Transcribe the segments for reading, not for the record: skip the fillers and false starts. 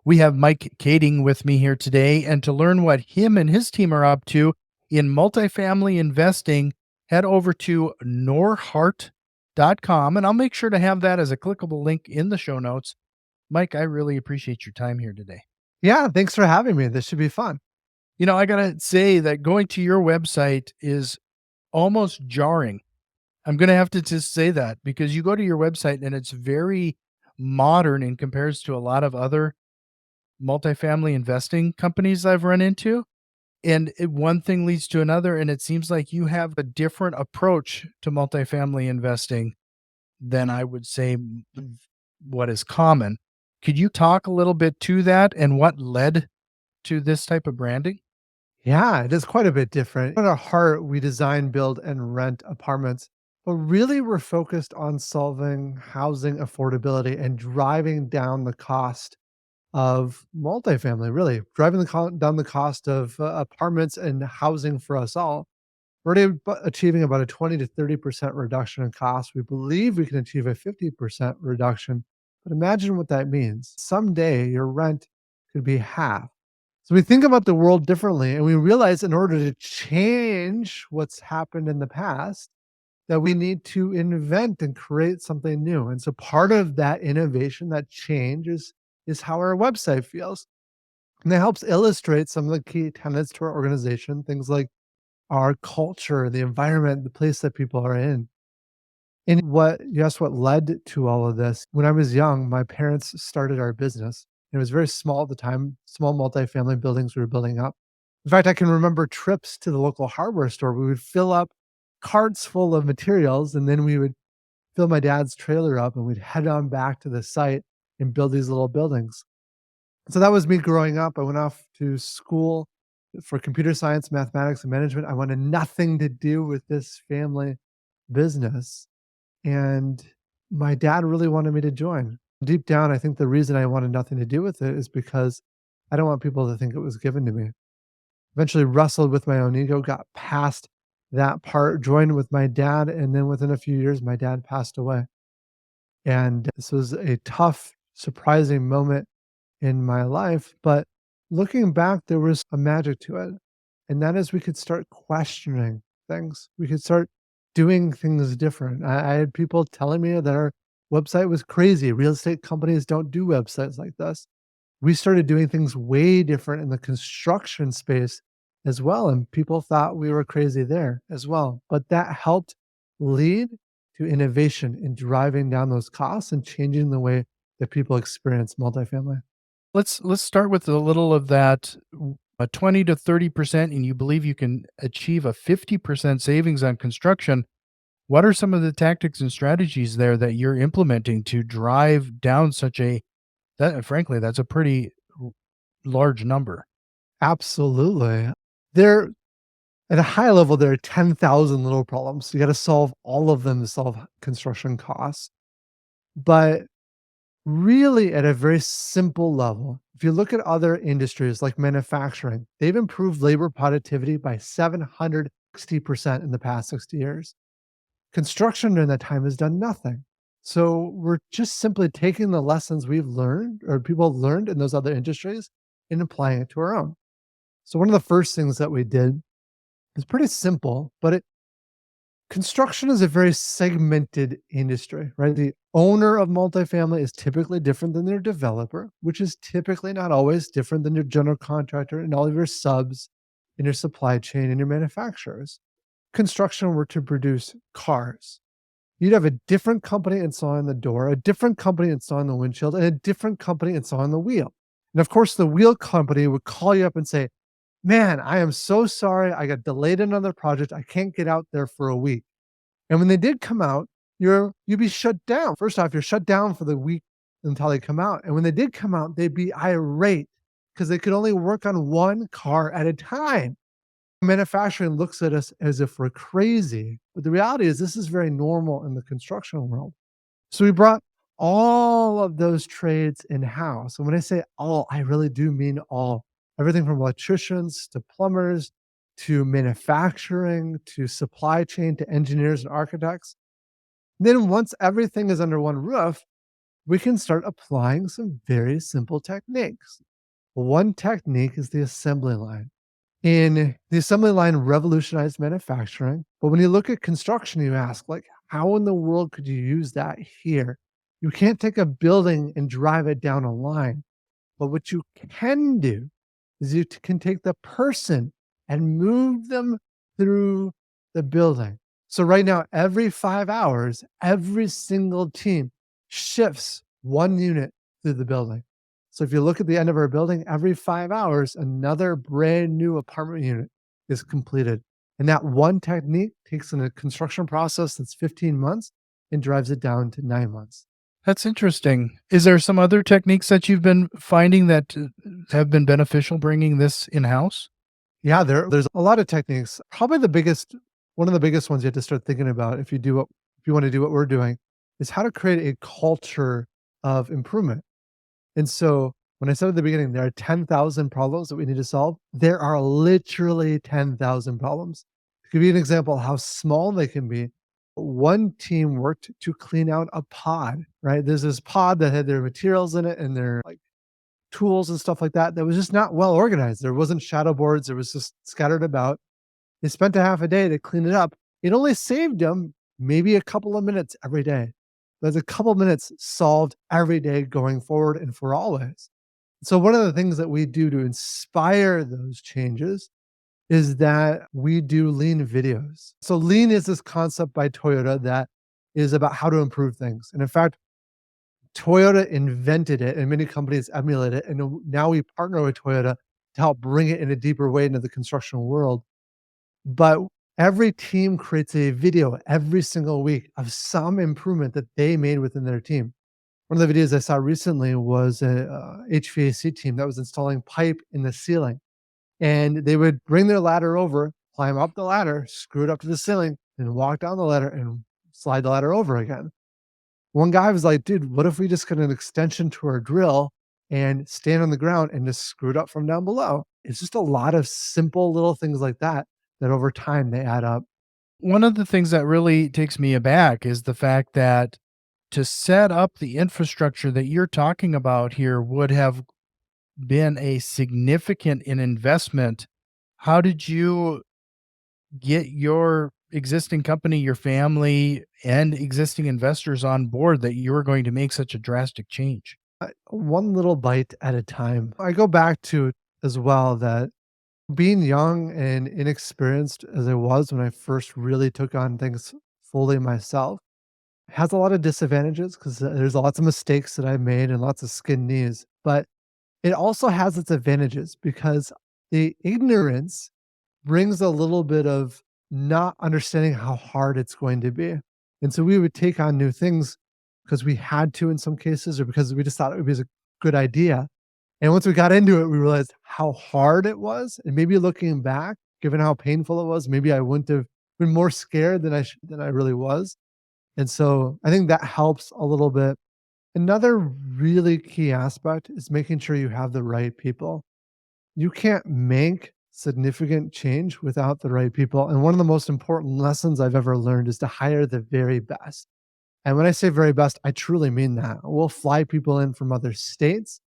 We have Mike Kading with me here today. And to learn what him and his team are up to in multifamily investing, head over to norhart.com. And I'll make sure to have that as a clickable link in the show notes. Mike, I really appreciate your time here today. Yeah, thanks for having me. This should be fun. I got to say that going to your website is almost jarring. I'm going to have to just say that because you go to your website and it's very modern in comparison to a lot of other multifamily investing companies I've run into. And one thing leads to another. And it seems like you have a different approach to multifamily investing than I would say what is common. Could you talk a little bit to that and what led to this type of branding? Yeah, it is quite a bit different. At our heart, we design, build, and rent apartments, but really we're focused on solving housing affordability and driving down the cost of multifamily, really driving down the cost of apartments and housing for us all. We're already achieving about a 20 to 30% reduction in cost. We believe we can achieve a 50% reduction, but imagine what that means. Someday your rent could be half. So we think about the world differently and we realize in order to change what's happened in the past, that we need to invent and create something new. And so part of that innovation, that change is how our website feels. And it helps illustrate some of the key tenets to our organization, things like our culture, the environment, the place that people are in. And what you asked what led to all of this. When I was young, my parents started our business. It was very small at the time, small multifamily buildings we were building up. In fact, I can remember trips to the local hardware store. We would fill up carts full of materials and then we would fill my dad's trailer up and we'd head on back to the site and build these little buildings. So that was me growing up. I went off to school for computer science, mathematics, and management. I wanted nothing to do with this family business. And my dad really wanted me to join. Deep down, I think the reason I wanted nothing to do with it is because I don't want people to think it was given to me. Eventually wrestled with my own ego, got past that part, joined with my dad, and then within a few years, my dad passed away. And this was a tough, surprising moment in my life. But looking back, there was a magic to it. And that is we could start questioning things. We could start doing things different. I had people telling me that our website was crazy. Real estate companies don't do websites like this. We started doing things way different in the construction space as well. And people thought we were crazy there as well. But that helped lead to innovation in driving down those costs and changing the way that people experience multifamily. Let's start with a little of that, a 20 to 30%, and you believe you can achieve a 50% savings on construction. What are some of the tactics and strategies there that you're implementing to drive down such a that frankly, that's a pretty large number. Absolutely. There at a high level, there are 10,000 little problems. You got to solve all of them to solve construction costs. But really, at a very simple level, if you look at other industries like manufacturing, they've improved labor productivity by 760% in the past 60 years. Construction during that time has done nothing. So we're just simply taking the lessons we've learned or people have learned in those other industries and applying it to our own. So one of the first things that we did is pretty simple, but construction is a very segmented industry, right? The owner of multifamily is typically different than their developer, which is typically not always different than your general contractor and all of your subs in your supply chain and your manufacturers. Construction were to produce cars. You'd have a different company installing the door, a different company installing the windshield, and a different company installing the wheel. And of course, the wheel company would call you up and say, "Man, I am so sorry. I got delayed in another project. I can't get out there for a week." And when they did come out, you'd be shut down. First off, you're shut down for the week until they come out. And when they did come out, they'd be irate because they could only work on one car at a time. Manufacturing looks at us as if we're crazy, but the reality is this is very normal in the construction world. So we brought all of those trades in-house. And when I say all, I really do mean all. Everything from electricians to plumbers to manufacturing to supply chain to engineers and architects. Then once everything is under one roof, we can start applying some very simple techniques. One technique is the assembly line. In the assembly line revolutionized manufacturing, but when you look at construction, you ask, like, how in the world could you use that here? You can't take a building and drive it down a line. But what you can do is can take the person and move them through the building. So right now, every 5 hours, every single team shifts one unit through the building. So if you look at the end of our building, every 5 hours, another brand new apartment unit is completed. And that one technique takes in a construction process that's 15 months and drives it down to 9 months. That's interesting. Is there some other techniques that you've been finding that have been beneficial bringing this in-house? Yeah, there's a lot of techniques. Probably one of the biggest ones you have to start thinking about if you want to do what we're doing is how to create a culture of improvement. And so when I said at the beginning, there are 10,000 problems that we need to solve, there are literally 10,000 problems. To give you an example of how small they can be, one team worked to clean out a pod, right? There's this pod that had their materials in it and their like tools and stuff like that was just not well organized. There wasn't shadow boards. It was just scattered about. They spent a half a day to clean it up. It only saved them maybe a couple of minutes every day. But a couple of minutes solved every day going forward and for always. So one of the things that we do to inspire those changes is that we do lean videos. So lean is this concept by Toyota that is about how to improve things. And in fact, Toyota invented it and many companies emulate it. And now we partner with Toyota to help bring it in a deeper way into the construction world. But every team creates a video every single week of some improvement that they made within their team. One of the videos I saw recently was a HVAC team that was installing pipe in the ceiling. And they would bring their ladder over, climb up the ladder, screw it up to the ceiling, and walk down the ladder and slide the ladder over again. One guy was like, dude, what if we just get an extension to our drill and stand on the ground and just screw it up from down below? It's just a lot of simple little things like that that over time they add up. One of the things that really takes me aback is the fact that to set up the infrastructure that you're talking about here would have been a significant investment. How did you get your existing company, your family, and existing investors on board that you were going to make such a drastic change? One little bite at a time. I go back to as well that being young and inexperienced as I was when I first really took on things fully myself has a lot of disadvantages because there's lots of mistakes that I've made and lots of skinned knees. But it also has its advantages because the ignorance brings a little bit of not understanding how hard it's going to be. And so we would take on new things because we had to in some cases or because we just thought it was a good idea. And once we got into it, we realized how hard it was. And maybe looking back, given how painful it was, maybe I wouldn't have been more scared than I really was. And so I think that helps a little bit. Another really key aspect is making sure you have the right people. You can't make significant change without the right people. And one of the most important lessons I've ever learned is to hire the very best. And when I say very best, I truly mean that. We'll fly people in from other states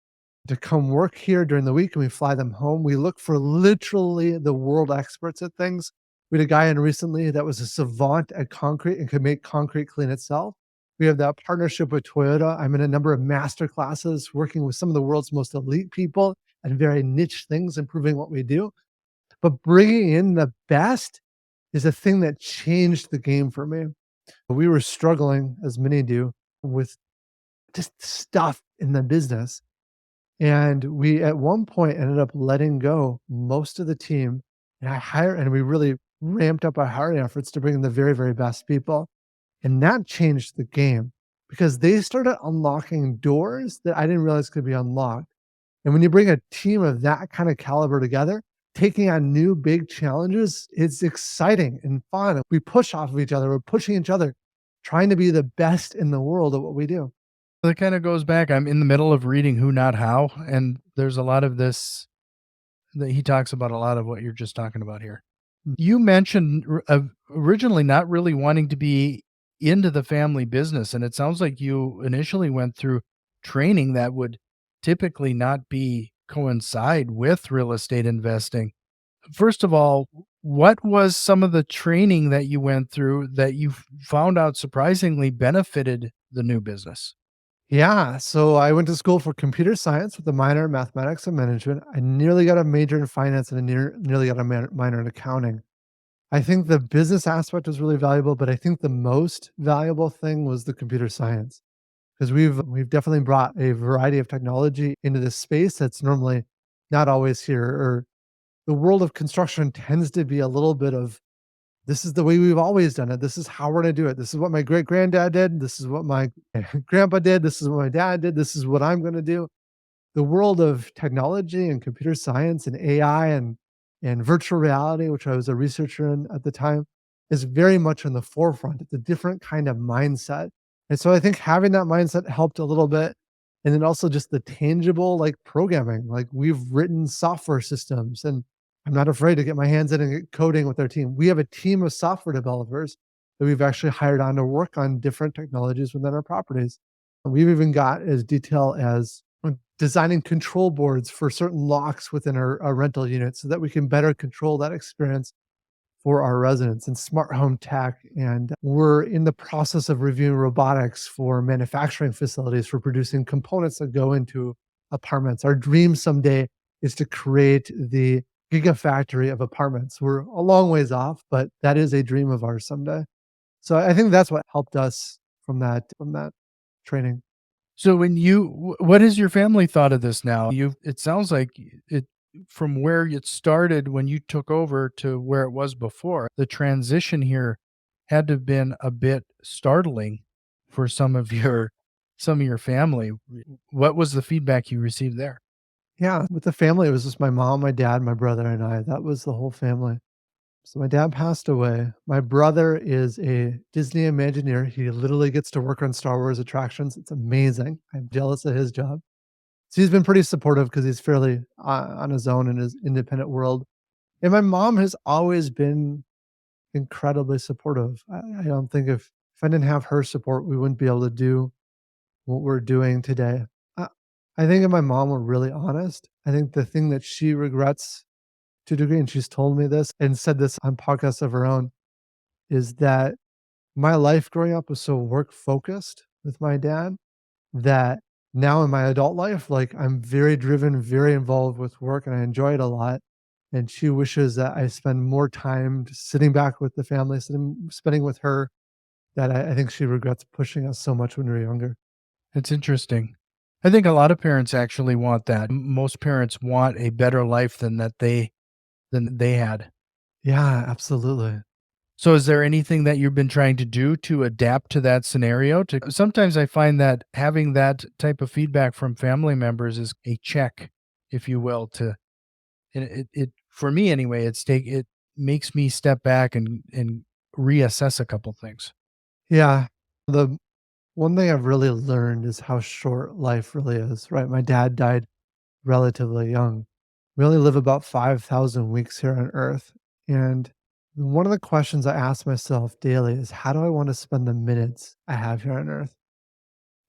to come work here during the week and we fly them home. We look for literally the world experts at things. We had a guy in recently that was a savant at concrete and could make concrete clean itself. We have that partnership with Toyota. I'm in a number of master classes working with some of the world's most elite people and very niche things, improving what we do. But bringing in the best is a thing that changed the game for me. We were struggling, as many do, with just stuff in the business. And we at one point ended up letting go most of the team. And we really ramped up our hiring efforts to bring in the very, very best people. And that changed the game because they started unlocking doors that I didn't realize could be unlocked. And when you bring a team of that kind of caliber together, taking on new big challenges, it's exciting and fun. We push off of each other. We're pushing each other, trying to be the best in the world at what we do. That kind of goes back. I'm in the middle of reading Who Not How, and there's a lot of this that he talks about a lot of what you're just talking about here. You mentioned originally not really wanting to be into the family business, and it sounds like you initially went through training that would typically not be coincide with real estate investing. First of all, what was some of the training that you went through that you found out surprisingly benefited the new business? Yeah, so I went to school for computer science with a minor in mathematics and management. I nearly got a major in finance and nearly got a minor in accounting. I think the business aspect was really valuable, but I think the most valuable thing was the computer science because we've definitely brought a variety of technology into this space that's normally not always here. Or the world of construction tends to be a little bit of this is the way we've always done it. This is how we're going to do it. This is what my great granddad did. This is what my grandpa did. This is what my dad did. This is what I'm going to do. The world of technology and computer science and AI and virtual reality, which I was a researcher in at the time, is very much in the forefront. It's a different kind of mindset. And so I think having that mindset helped a little bit. And then also just the tangible like programming, like we've written software systems and I'm not afraid to get my hands in and get coding with our team. We have a team of software developers that we've actually hired on to work on different technologies within our properties. And we've even got as detail as designing control boards for certain locks within our rental units so that we can better control that experience for our residents and smart home tech. And we're in the process of reviewing robotics for manufacturing facilities for producing components that go into apartments. Our dream someday is to create the gigafactory of apartments. We're a long ways off, but that is a dream of ours someday. So I think that's what helped us from that training. So when what has your family thought of this now? It sounds like it from where it started when you took over to where it was before. The transition here had to have been a bit startling for some of your family. What was the feedback you received there? Yeah, with the family, it was just my mom, my dad, my brother, and I. That was the whole family. So my dad passed away. My brother is a Disney Imagineer. He literally gets to work on Star Wars attractions. It's amazing. I'm jealous of his job. So he's been pretty supportive because he's fairly on his own in his independent world. And my mom has always been incredibly supportive. I don't think if I didn't have her support, we wouldn't be able to do what we're doing today. I, I think if my mom were really honest, I think the thing that she regrets to a degree, and she's told me this and said this on podcasts of her own, is that my life growing up was so work focused with my dad that now in my adult life, like I'm very driven, very involved with work, and I enjoy it a lot. And she wishes that I spend more time just sitting back with the family, spending with her. That I think she regrets pushing us so much when we were younger. It's interesting. I think a lot of parents actually want that. Most parents want a better life than they had. Yeah, absolutely. So is there anything that you've been trying to do to adapt to that scenario? To sometimes I find that having that type of feedback from family members is a check, if you will, to and it for me anyway, it makes me step back and reassess a couple things. Yeah. The one thing I've really learned is how short life really is, right? My dad died relatively young. We only live about 5,000 weeks here on earth. And one of the questions I ask myself daily is how do I want to spend the minutes I have here on earth?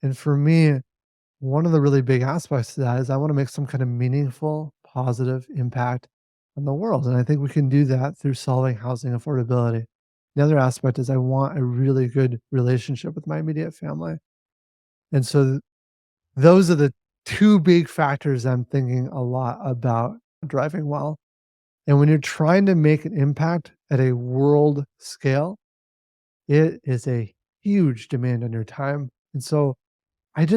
And for me, one of the really big aspects to that is I want to make some kind of meaningful, positive impact on the world. And I think we can do that through solving housing affordability. The other aspect is I want a really good relationship with my immediate family. And so those are the two big factors I'm thinking a lot about driving well. And when you're trying to make an impact at a world scale, it is a huge demand on your time. And so I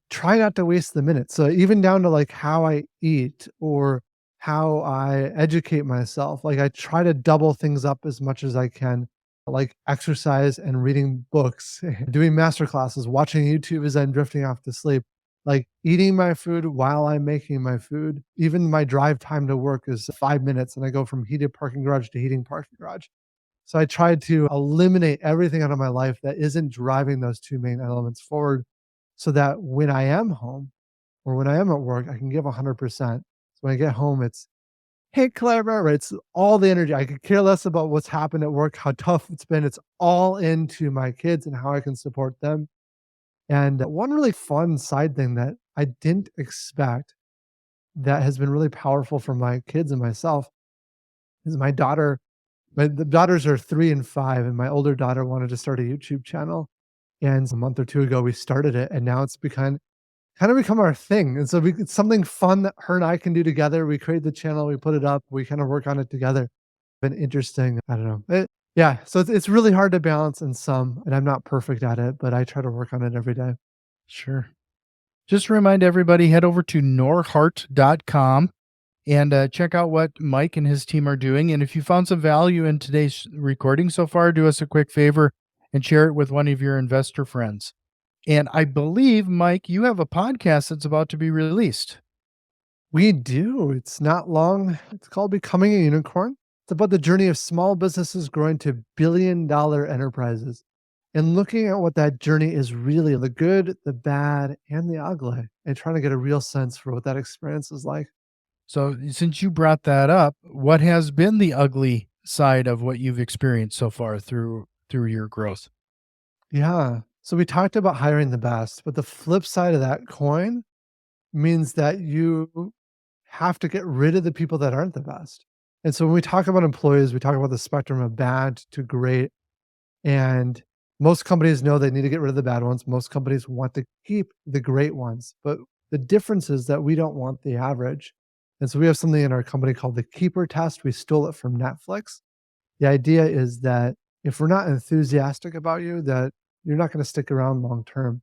try not to waste the minutes. So even down to like how I eat or how I educate myself, like I try to double things up as much as I can, like exercise and reading books, doing master classes, watching YouTube as I'm drifting off to sleep, like eating my food while I'm making my food. Even my drive time to work is 5 minutes and I go from heated parking garage to heating parking garage. So I tried to eliminate everything out of my life that isn't driving those two main elements forward so that when I am home or when I am at work, I can give 100%. So when I get home, it's, hey, Clever, right? It's all the energy. I could care less about what's happened at work, how tough it's been. It's all into my kids and how I can support them. And one really fun side thing that I didn't expect that has been really powerful for my kids and myself is my daughter. The daughters are 3 and 5, and my older daughter wanted to start a YouTube channel. And a month or two ago, we started it, and now it's become kind of become our thing. And so it's something fun that her and I can do together. We create the channel, we put it up, we kind of work on it together. Been interesting. I don't know. Yeah. So it's really hard to balance in some, and I'm not perfect at it, but I try to work on it every day. Sure. Just to remind everybody, head over to norhart.com and check out what Mike and his team are doing. And if you found some value in today's recording so far, do us a quick favor and share it with one of your investor friends. And I believe, Mike, you have a podcast that's about to be released. We do. It's not long. It's called Becoming a Unicorn. It's about the journey of small businesses growing to billion-dollar enterprises and looking at what that journey is really, the good, the bad, and the ugly, and trying to get a real sense for what that experience is like. So, since you brought that up, what has been the ugly side of what you've experienced so far through your growth? Yeah. So we talked about hiring the best, but the flip side of that coin means that you have to get rid of the people that aren't the best. And so when we talk about employees, we talk about the spectrum of bad to great. And most companies know they need to get rid of the bad ones. Most companies want to keep the great ones. But the difference is that we don't want the average. And so we have something in our company called the keeper test. We stole it from Netflix. The idea is that if we're not enthusiastic about you, that you're not going to stick around long term.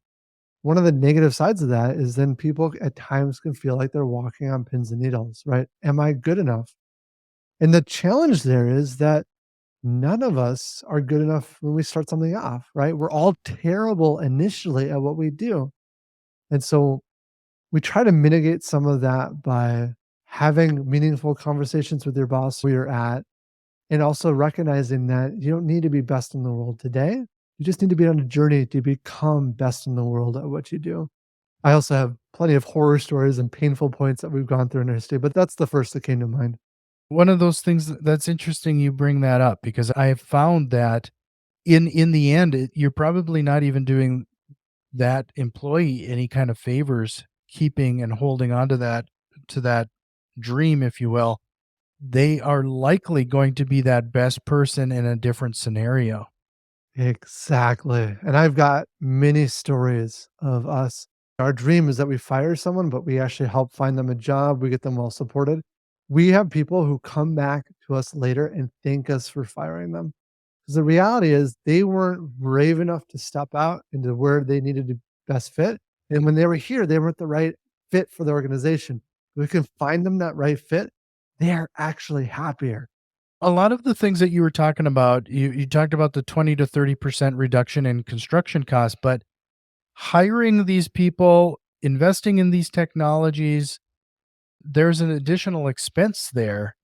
One of the negative sides of that is then people at times can feel like they're walking on pins and needles, right? Am I good enough? And the challenge there is that none of us are good enough when we start something off, right? We're all terrible initially at what we do. And so we try to mitigate some of that by having meaningful conversations with your boss where you're at, and also recognizing that you don't need to be best in the world today. You just need to be on a journey to become best in the world at what you do. I also have plenty of horror stories and painful points that we've gone through in our history, but that's the first that came to mind. One of those things that's interesting you bring that up because I have found that in the end, you're probably not even doing that employee any kind of favors keeping and holding on to that dream, if you will. They are likely going to be that best person in a different scenario. Exactly. And I've got many stories of us. Our dream is that we fire someone, but we actually help find them a job. We get them well supported. We have people who come back to us later and thank us for firing them. Because the reality is they weren't brave enough to step out into where they needed to best fit. And when they were here, they weren't the right fit for the organization. We can find them that right fit. They're actually happier. A lot of the things that you were talking about, you talked about the 20 to 30% reduction in construction costs, but hiring these people, investing in these technologies, there's an additional expense there.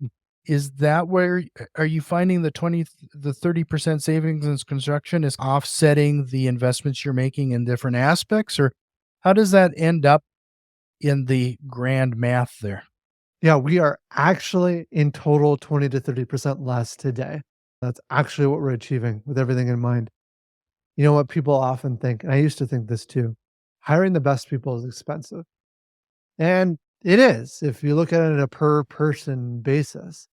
Is that where are you finding the 30% savings in construction is offsetting the investments you're making in different aspects, or how does that end up in the grand math there? Yeah, we are actually in total 20 to 30% less today. That's actually what we're achieving with everything in mind. You know what people often think, and I used to think this too, hiring the best people is expensive. And it is if you look at it on a per person basis.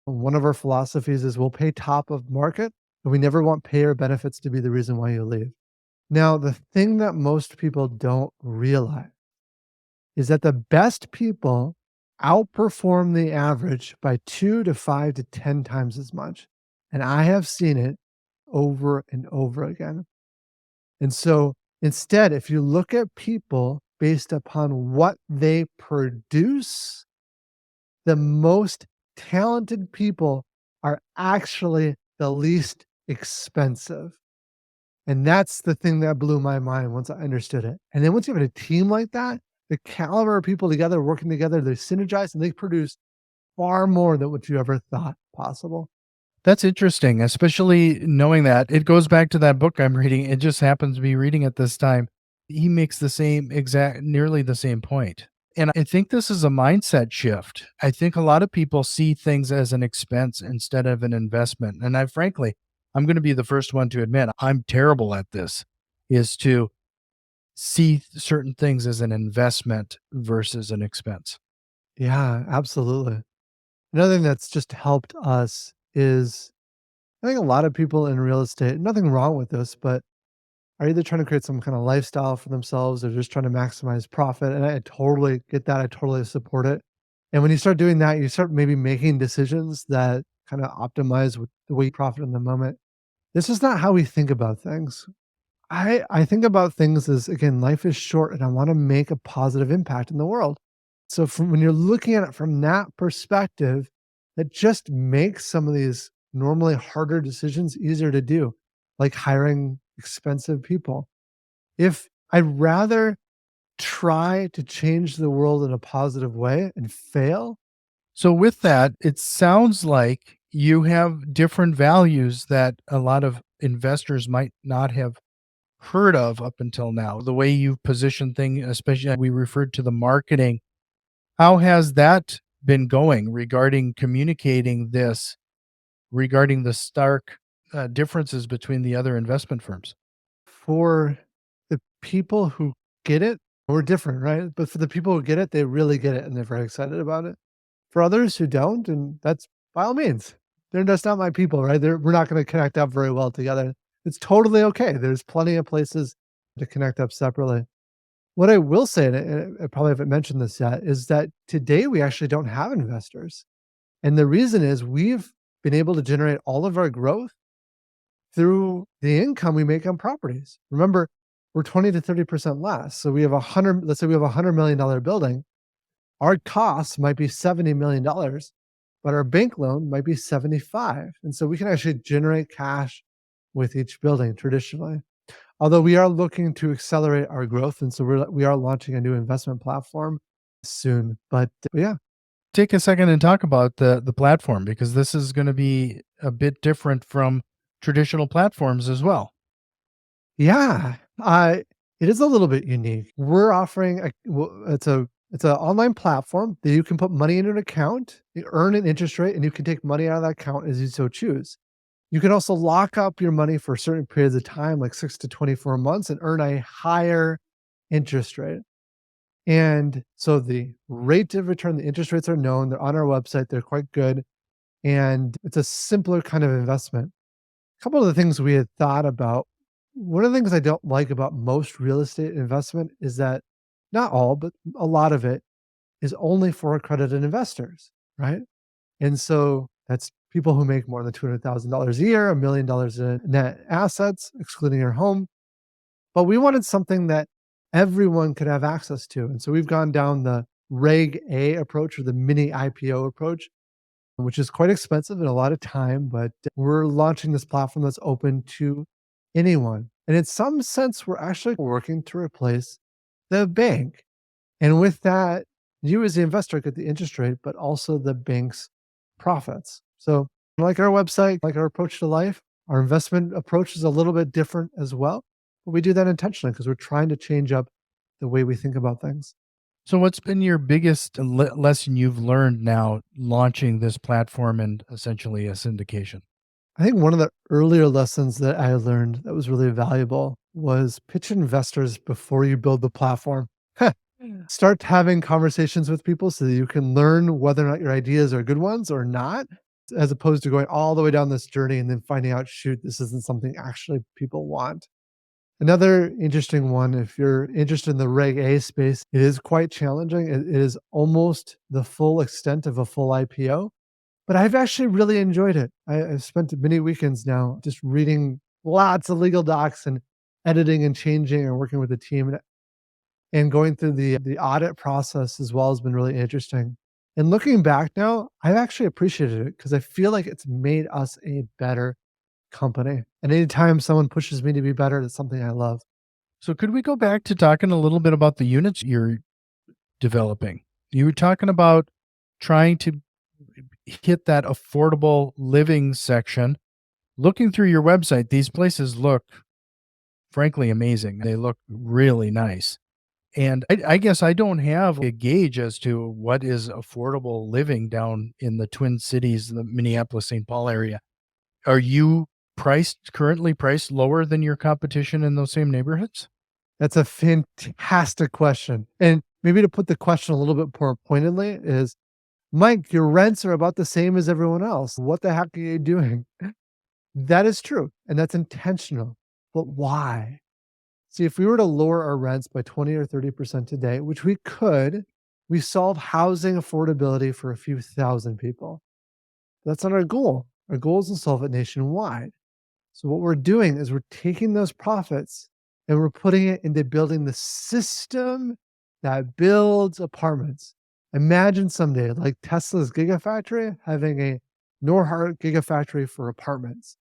One of our philosophies is we'll pay top of market, and we never want pay or benefits to be the reason why you leave. Now, the thing that most people don't realize is that the best people outperform the average by 2 to 5 to 10 times as much. And I have seen it over and over again. And so instead, if you look at people based upon what they produce, the most talented people are actually the least expensive. And that's the thing that blew my mind once I understood it. And then once you have a team like that, the caliber of people together working together, they synergize and they produce far more than what you ever thought possible. That's interesting, especially knowing that it goes back to that book I'm reading. It just happens to be reading at this time. He makes the same exact, nearly the same point. And I think this is a mindset shift. I think a lot of people see things as an expense instead of an investment. And I frankly, I'm going to be the first one to admit I'm terrible at this is to see certain things as an investment versus an expense. Yeah, absolutely. Another thing that's just helped us is I think a lot of people in real estate, nothing wrong with this, but are either trying to create some kind of lifestyle for themselves or just trying to maximize profit. And I totally get that. I totally support it. And when you start doing that, you start maybe making decisions that kind of optimize with the way you profit in the moment. This is not how we think about things. I think about things as again, life is short and I want to make a positive impact in the world. So from when you're looking at it from that perspective, it just makes some of these normally harder decisions easier to do, like hiring expensive people. If I'd rather try to change the world in a positive way and fail. So, with that, it sounds like you have different values that a lot of investors might not have heard of up until now. The way you position things, especially we referred to the marketing, how has that been going regarding communicating this, regarding the stark differences between the other investment firms? For the people who get it, we're different, right? But for the people who get it, they really get it and they're very excited about it. For others who don't, and that's by all means, they're just not my people, right? We're not going to connect up very well together. It's totally okay. There's plenty of places to connect up separately. What I will say, and I probably haven't mentioned this yet, is that today we actually don't have investors. And the reason is we've been able to generate all of our growth through the income we make on properties. Remember, we're 20 to 30% less. So we have let's say we have $100 million building. Our costs might be $70 million, but our bank loan might be 75. And so we can actually generate cash with each building traditionally. Although we are looking to accelerate our growth. And so we are launching a new investment platform soon. But yeah, Take a second and talk about the platform, because this is going to be a bit different from traditional platforms as well. yeah, it is a little bit unique. We're offering it's an online platform that you can put money in an account, you earn an interest rate, and you can take money out of that account as you so choose. You can also lock up your money for certain periods of time, like 6 to 24 months, and earn a higher interest rate. And so the rate of return, the interest rates are known. They're on our website. They're quite good, and it's a simpler kind of investment. A couple of the things we had thought about. One of the things I don't like about most real estate investment is that not all, but a lot of it is only for accredited investors, right? And so that's people who make more than $200,000 a year, $1 million in net assets, excluding your home. But we wanted something that everyone could have access to. And so we've gone down the Reg A approach or the mini IPO approach, which is quite expensive and a lot of time, but we're launching this platform that's open to anyone. And in some sense, we're actually working to replace the bank. And with that, you as the investor get the interest rate, but also the bank's profits. So, like our website, like our approach to life, our investment approach is a little bit different as well. But we do that intentionally because we're trying to change up the way we think about things. So, what's been your biggest lesson you've learned now launching this platform and essentially a syndication? I think one of the earlier lessons that I learned that was really valuable was pitch investors before you build the platform. Start having conversations with people so that you can learn whether or not your ideas are good ones or not, as opposed to going all the way down this journey and then finding out, shoot, this isn't something actually people want. Another interesting one, if you're interested in the Reg A space, it is quite challenging. It is almost the full extent of a full IPO, but I've actually really enjoyed it. I've spent many weekends now just reading lots of legal docs and editing and changing and working with the team. And going through the audit process as well has been really interesting. And looking back now, I've actually appreciated it because I feel like it's made us a better company. And anytime someone pushes me to be better, it's something I love. So, could we go back to talking a little bit about the units you're developing? You were talking about trying to hit that affordable living section. Looking through your website, these places look frankly amazing. They look really nice. And I guess I don't have a gauge as to what is affordable living down in the Twin Cities, the Minneapolis, St. Paul area. Are you currently priced lower than your competition in those same neighborhoods? That's a fantastic question. And maybe to put the question a little bit more pointedly is, Mike, your rents are about the same as everyone else. What the heck are you doing? That is true. And that's intentional. But why? See, if we were to lower our rents by 20 or 30% today, which we could, we solve housing affordability for a few thousand people. That's not our goal. Our goal is to solve it nationwide. So what we're doing is we're taking those profits and we're putting it into building the system that builds apartments. Imagine someday, like Tesla's Gigafactory, having a Norhart Gigafactory for apartments.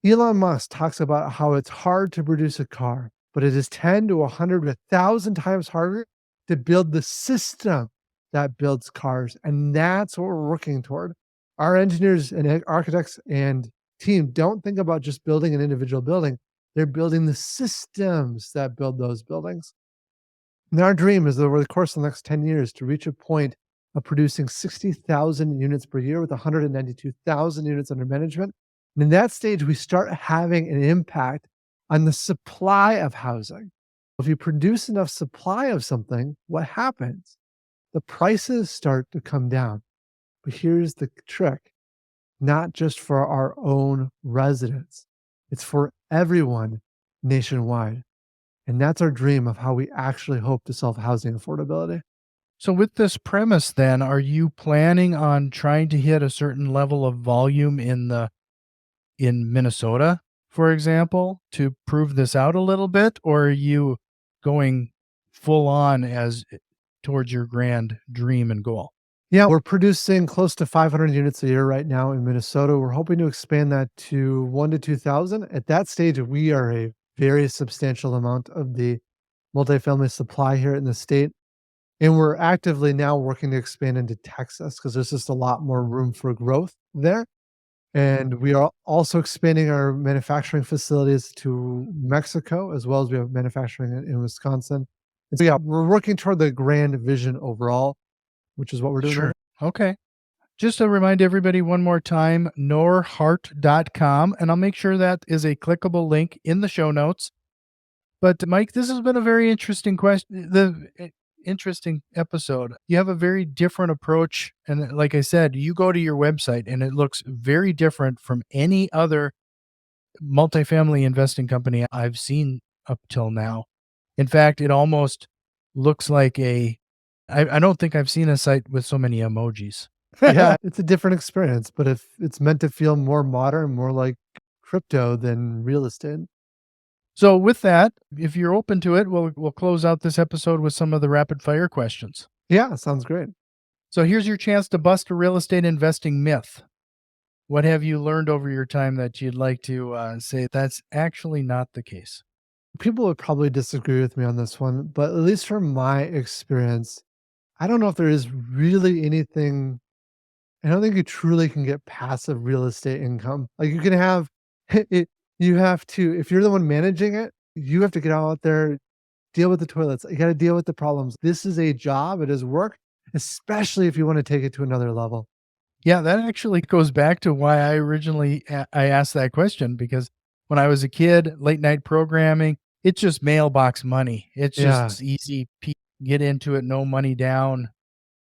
Elon Musk talks about how it's hard to produce a car, but it is 10 to 100 to 1,000 times harder to build the system that builds cars. And that's what we're working toward. Our engineers and architects and team don't think about just building an individual building, they're building the systems that build those buildings. And our dream is over the course of the next 10 years to reach a point of producing 60,000 units per year with 192,000 units under management. And in that stage, we start having an impact on the supply of housing. If you produce enough supply of something, what happens? The prices start to come down. But here's the trick, not just for our own residents, it's for everyone nationwide. And that's our dream of how we actually hope to solve housing affordability. So with this premise then, are you planning on trying to hit a certain level of volume in Minnesota, for example, to prove this out a little bit, or are you going full on as towards your grand dream and goal? Yeah, we're producing close to 500 units a year right now in Minnesota. We're hoping to expand that to 1 to 2,000. At that stage, we are a very substantial amount of the multifamily supply here in the state. And we're actively now working to expand into Texas because there's just a lot more room for growth there. And we are also expanding our manufacturing facilities to Mexico, as well as we have manufacturing in Wisconsin. And so, yeah, we're working toward the grand vision overall, which is what we're doing right Sure. Okay. Just to remind everybody one more time, norhart.com, and I'll make sure that is a clickable link in the show notes. But Mike, this has been a very interesting question. Interesting episode. You have a very different approach, and like I said, you go to your website and it looks very different from any other multifamily investing company I've seen up till now. In fact, it almost looks like I don't think I've seen a site with so many emojis. Yeah, it's a different experience, but if it's meant to feel more modern, more like crypto than real estate. So with that, if you're open to it, we'll close out this episode with some of the rapid fire questions. Yeah, sounds great. So here's your chance to bust a real estate investing myth. What have you learned over your time that you'd like to say that's actually not the case? People would probably disagree with me on this one, but at least from my experience, I don't know if there is really anything. I don't think you truly can get passive real estate income. Like you can have it, you have to, if you're the one managing it, you have to get out there, deal with the toilets. You got to deal with the problems. This is a job. It is work, especially if you want to take it to another level. Yeah, that actually goes back to why I originally I asked that question, because when I was a kid, late night programming, it's just mailbox money. It's Yeah. just easy, get into it, no money down,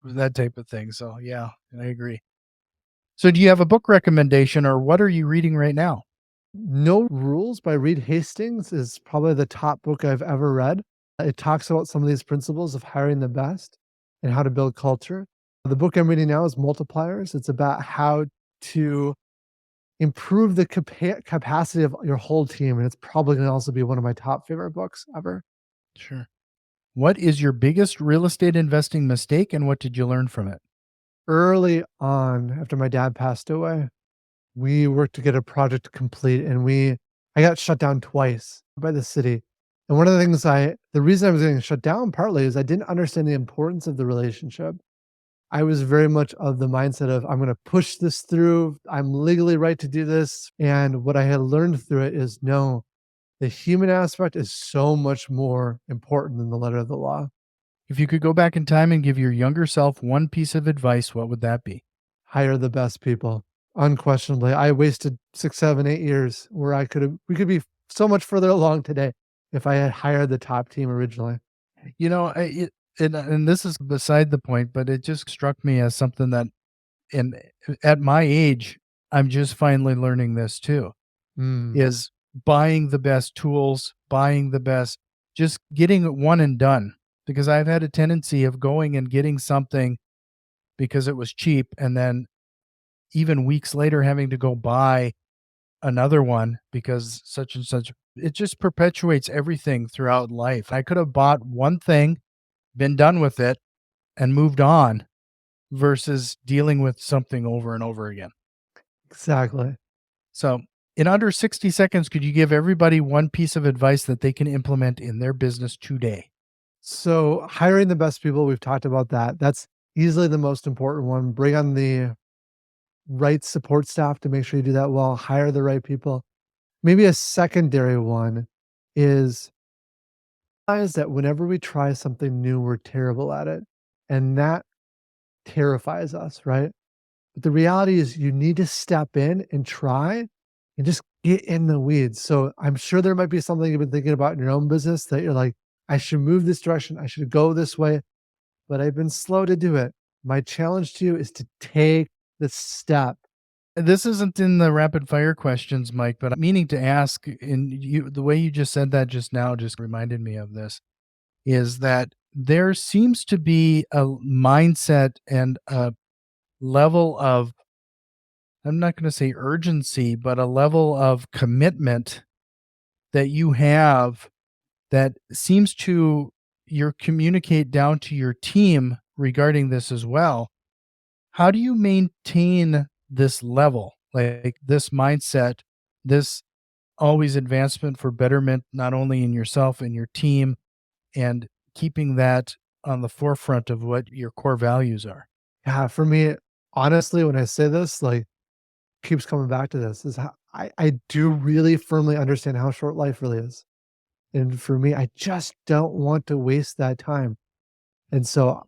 that type of thing. So yeah, I agree. So do you have a book recommendation, or what are you reading right now? No Rules by Reed Hastings is probably the top book I've ever read. It talks about some of these principles of hiring the best and how to build culture. The book I'm reading now is Multipliers. It's about how to improve the capacity of your whole team. And it's probably going to also be one of my top favorite books ever. Sure. What is your biggest real estate investing mistake, and what did you learn from it? Early on, after my dad passed away, we worked to get a project complete and I got shut down twice by the city. And one of the things the reason I was getting shut down partly is I didn't understand the importance of the relationship. I was very much of the mindset of I'm going to push this through. I'm legally right to do this. And what I had learned through it is no, the human aspect is so much more important than the letter of the law. If you could go back in time and give your younger self one piece of advice, what would that be? Hire the best people. Unquestionably. I wasted 6, 7, 8 years where we could be so much further along today if I had hired the top team originally. You know, and this is beside the point, but it just struck me as something that in at my age, I'm just finally learning this too, Mm, is buying the best tools, buying the best, just getting it one and done. Because I've had a tendency of going and getting something because it was cheap, and then even weeks later having to go buy another one because such and such. It just perpetuates everything throughout life. I could have bought one thing, been done with it, and moved on versus dealing with something over and over again. exactly. So, in under 60 seconds, could you give everybody one piece of advice that they can implement in their business today? So hiring the best people, we've talked about that. That's easily the most important one. Bring on the right support staff to make sure you do that well. Hire the right people. Maybe a secondary one is realize that whenever we try something new, we're terrible at it. And that terrifies us, right? But the reality is you need to step in and try and just get in the weeds. So I'm sure there might be something you've been thinking about in your own business that you're like, I should move this direction. I should go this way, but I've been slow to do it. My challenge to you is to take the step. This isn't in the rapid fire questions, Mike, but I'm meaning to ask, and the way you just said that just now just reminded me of this, is that there seems to be a mindset and a level of, I'm not going to say urgency, but a level of commitment that you have that seems to you communicate down to your team regarding this as well. How do you maintain this level, like this mindset, this always advancement for betterment, not only in yourself and your team, and keeping that on the forefront of what your core values are? Yeah, for me, honestly, when I say this, like keeps coming back to this is how I do really firmly understand how short life really is. And for me, I just don't want to waste that time. And so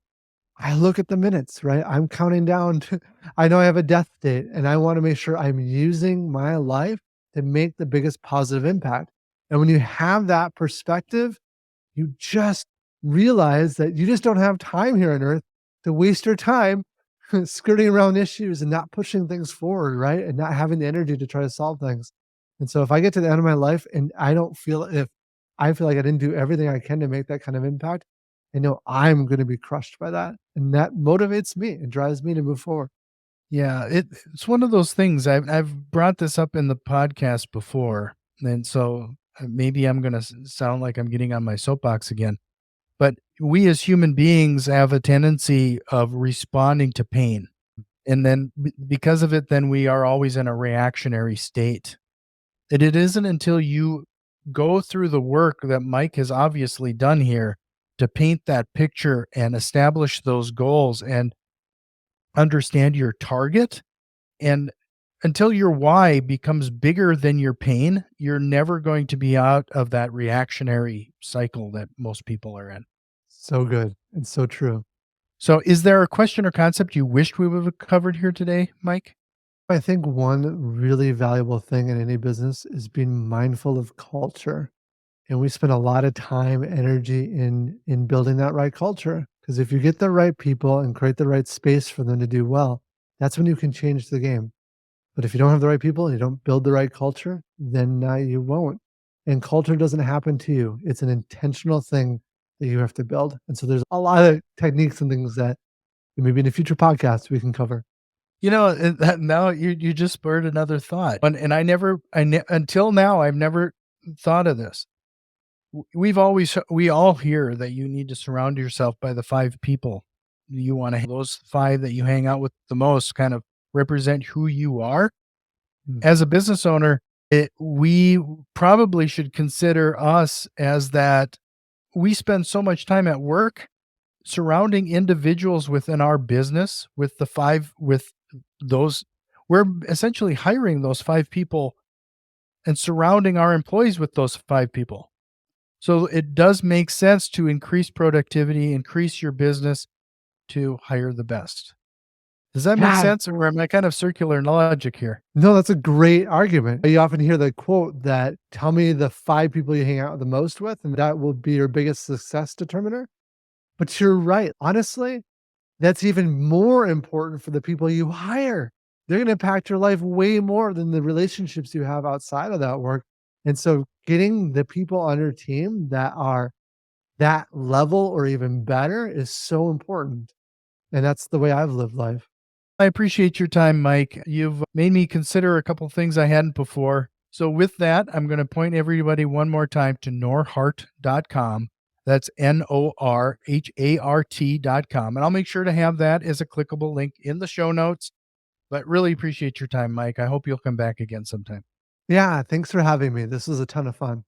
I look at the minutes, right? I'm counting down to, I know I have a death date and I want to make sure I'm using my life to make the biggest positive impact. And when you have that perspective, you just realize that you just don't have time here on earth to waste your time skirting around issues and not pushing things forward, right? And not having the energy to try to solve things. And so if I get to the end of my life and I feel like I didn't do everything I can to make that kind of impact, I know I'm going to be crushed by that. And that motivates me and drives me to move forward. Yeah, it's one of those things. I've brought this up in the podcast before, and so maybe I'm going to sound like I'm getting on my soapbox again. But we as human beings have a tendency of responding to pain, and then because of it, then we are always in a reactionary state. And it isn't until you go through the work that Mike has obviously done here to paint that picture and establish those goals and understand your target, and until your why becomes bigger than your pain, you're never going to be out of that reactionary cycle that most people are in. So good and so true. So, is there a question or concept you wished we would have covered here today, Mike? I think one really valuable thing in any business is being mindful of culture. And we spend a lot of time, energy in building that right culture. Because if you get the right people and create the right space for them to do well, that's when you can change the game. But if you don't have the right people and you don't build the right culture, then you won't. And culture doesn't happen to you. It's an intentional thing that you have to build. And so there's a lot of techniques and things that maybe in a future podcast we can cover. You know, that now you just spurred another thought, and until now I've never thought of this. We all hear that you need to surround yourself by the 5 people you wanna, those 5 that you hang out with the most kind of represent who you are. Mm. As a business owner, we probably should consider us as that. We spend so much time at work surrounding individuals within our business with the 5 with those, we're essentially hiring those 5 people and surrounding our employees with those 5 people. So it does make sense to increase productivity, increase your business, to hire the best. Does that make Yeah. sense, or am I kind of circular in logic here? No, that's a great argument. You often hear the quote that tell me the 5 people you hang out the most with, and that will be your biggest success determiner. But you're right. Honestly, that's even more important for the people you hire. They're gonna impact your life way more than the relationships you have outside of that work. And so getting the people on your team that are that level or even better is so important. And that's the way I've lived life. I appreciate your time, Mike. You've made me consider a couple things I hadn't before. So, with that, I'm going to point everybody one more time to norhart.com. That's norhart.com. And I'll make sure to have that as a clickable link in the show notes. But really appreciate your time, Mike. I hope you'll come back again sometime. Yeah, thanks for having me. This was a ton of fun.